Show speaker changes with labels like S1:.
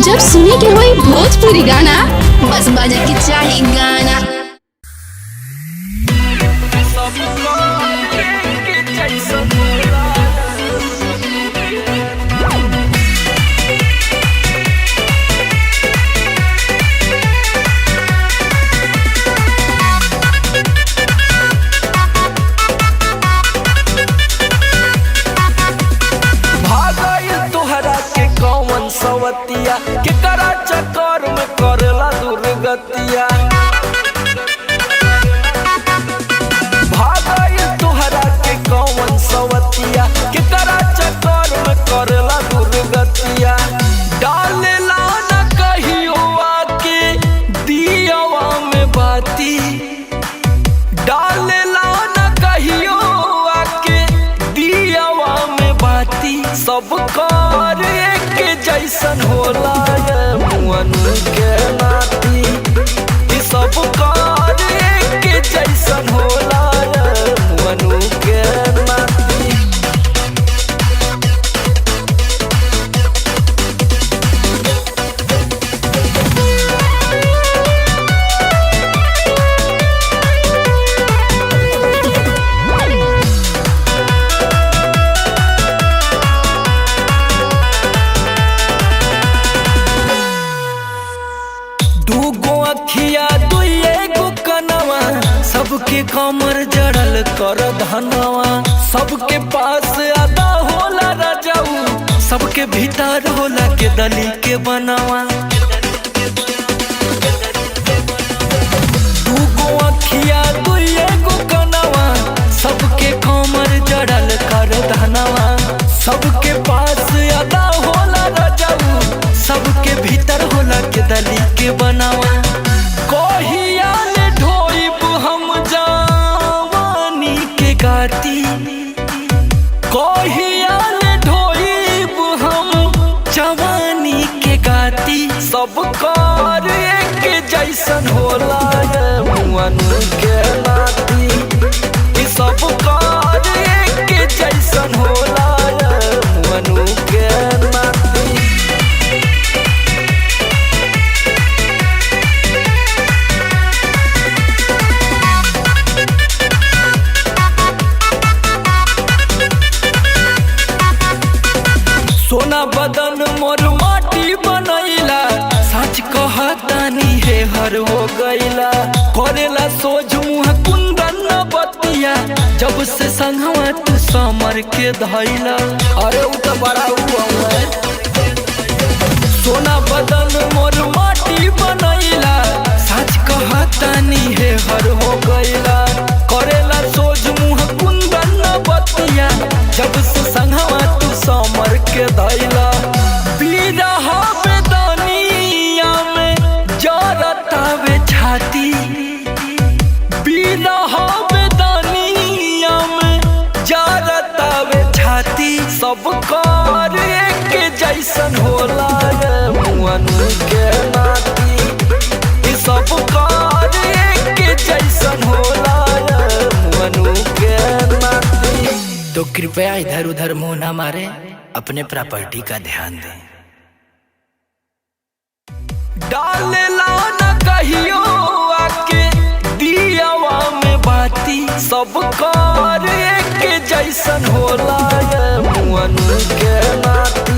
S1: जब सुने के होई भोजपुरी गाना बस बजे के चाही गाना।
S2: सवतिया के करा चक्कर में करला दुर्गतिया भागई तुहरा के कौन सवतिया के करा चक्कर में करला दुर्गतिया डालेला न कहियो आके दियावा में बाती डालेला न कहियो आके दियावा में बाती सब कर जैसन होला मुअन के नाती सब कार के जैसन होला मुअन के नाती। सबके कमर जड़ल कर धनवा सबके पास आदा होला राजाऊ सबके भीतर होला के दली के बनवा दूगो अखिया दुइगो कनवा सबके कमर जड़ल कर धनवा सबके पास आदा होला राजाऊ सबके भीतर होला के दली के बनवा कोहिया कोहियाल ढोइब हम जवानी के गाती सब कार के जैसन होला मुअन के नाती सब कार के जैसन होला मुअन के नाती। सोना बदन मोर माटी बनैला सच कहतानी हे हर हो गईला करेला सोझ मुँह कुंदन बतिया जब से संगवा तू समर के धैला अरे उ तो बड़ा हुआ है। सोना बदन मोर माटी बनैला सच कहतानी हे हर हो गईला करेला सोझ मुँह कुंदन बतिया जब से संगवा तू समर के धैला बिरहा बेदनिया में जरतावे छाती बिरहा बेदनिया में जरतावे छाती सब कार के जैसन होला मुअन के नाती सब कार के जैसन होला मुअन के नाती।
S3: तो कृपया इधर उधर मुंह ना मारे, अपने प्रॉपर्टी का ध्यान दें।
S2: डालेला न कहियो आके दियावा में बाती सब कार के जैसन होला मुअन के नाती।